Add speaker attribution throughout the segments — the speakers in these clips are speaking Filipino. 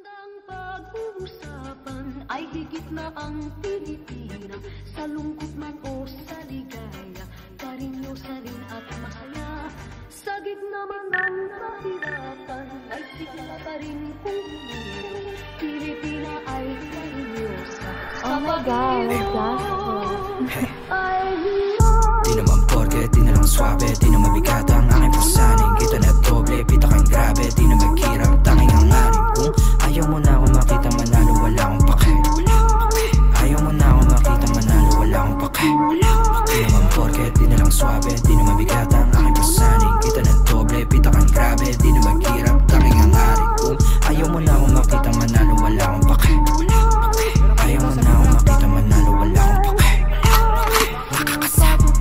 Speaker 1: Magandang pag-uusapan ay higit na ang tinitirang sa lungkot man o sa ligaya, karinyosa rin at masaya. Sa gitna man ng kahirapan ay sigla pa rin kung umiro, Pilipina ay karinyosa.
Speaker 2: Oh my God,
Speaker 1: ay
Speaker 3: di naman porke, di na lang swabe, di na mabigat ang aking pasaning. Kita na doble, pita kang grabe, di na maghirap, tanging ang aring. Kung ayaw mo na ako makita manalo, wala akong pake. Ayaw mo na ako makita manalo, wala akong pake. Di naman porke, di na lang swabe, di na mabigat ang aking pasaning. Kita na doble, pita kang grabe, di na maghirap, tanging ang aring. Kung ayaw mo na ako makita manalo, wala akong pake. Ayaw mo na ako makita manalo, wala akong pake.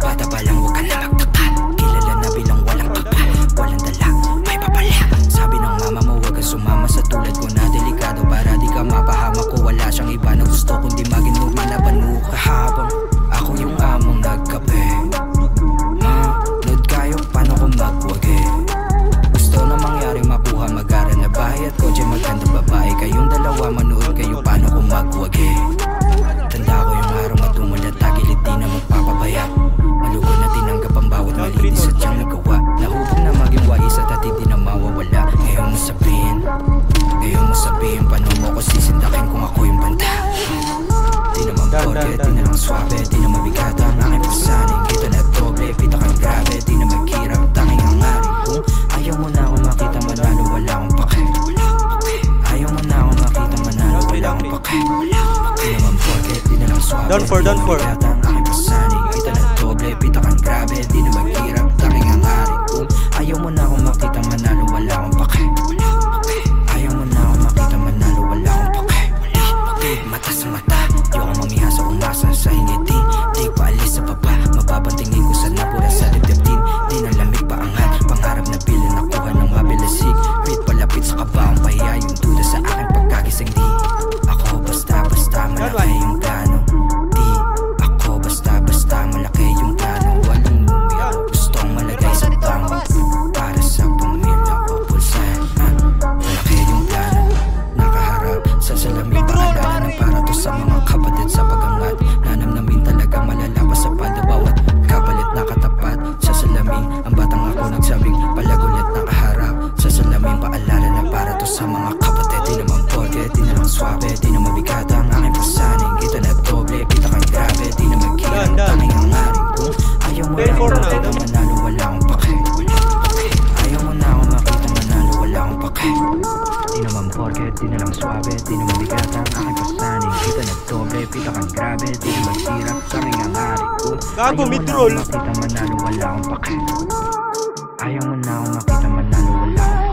Speaker 3: Bata pa lang, huwag ka na magtakal. Kilala na bilang walang kapal, walang dala, may papala. Sabi ng mama mo, huwag ka sumama sa tulad ko na delikado, para di ka mapahamak ko. Wala siyang iba na gusto kundi maging normal na banuka. Habang ako yung among nagkape, nood kayo, paano ko magwagi? Gusto na mangyari makuha, mag-aral na bahay at kotse, magandang babae. Kayong dalawa, manood kayo, paano ko magwagi? Tanda ko yung araw matumulat, tagilid di na magpapabaya. Malugod na tinanggap ang bawat mali, di sadyang nagawa. Nahubog na maging wais at di na mawawala. Ngayon mo sabihin, paano mo ko sisindakin kung ako yung banda? Di naman porke, di na lang swabe, di na mabigat ang aking pasaning. Kita na doble, pita kang grabe, di na maghirap, tanging ang aring. Kung ayaw mo na ako makita manalo, wala akong pake. Ayaw mo na ako makita manalo, wala akong pake. Di naman porke, di na lang swabe,
Speaker 4: Down for.
Speaker 3: di na mabigat ang aking pasaning. Kita na doble, pita kang grabe, di na maghirap, tanging ang aring. Kung ayaw mo na ako makita manalo, wala akong pake. Ayaw mo na ako makita manalo, wala akong pake. Mata sa mata, di ako mamihasa, umasa sa ingiti. Di paalis sa baba, mababantingin ko sa napura sa dibdib. Di na lamig paangat, pangarap na pila nakuha ng mabilasig. Pit palapit sa kabaong pahiya, yung duda sa aking pagkagising. Di ako basta-basta malaki yung plano. Di ako basta-basta malaki yung plano. Walang numero, gustong malagay sa tango, para sa pamilya ko pulsan. Malaki yung plano, nakaharap sa salamin, paalala ng para to sa mga kapatid sa pagangat. Nanamnamin talaga malalapas sa palda, bawat kapalit na katapat sa salamin. Ang batang ako nagsabing palagulit nakaharap sa salamin, paalala na para to sa mga kapatid. Di naman porke, di na lang swabe, di na mabigat ang aking pasaning. Kita na doble, pita kang grabe, di na maghirap, tanging ang aring. Kung ayaw mo na ako makita manalo, wala akong pake. Ayaw mo na ako makita manalo, wala akong pake. Di naman porke, di na lang swabe, di na mabigat ang aking pasaning. Kita na doble, pita kang grabe, di na maghirap, tanging ang aring. Kung
Speaker 4: Gago,
Speaker 3: ayaw mo na
Speaker 4: mid-roll.
Speaker 3: ako makita manalo, wala akong pake. Ayaw mo na ako makita manalo, wala akong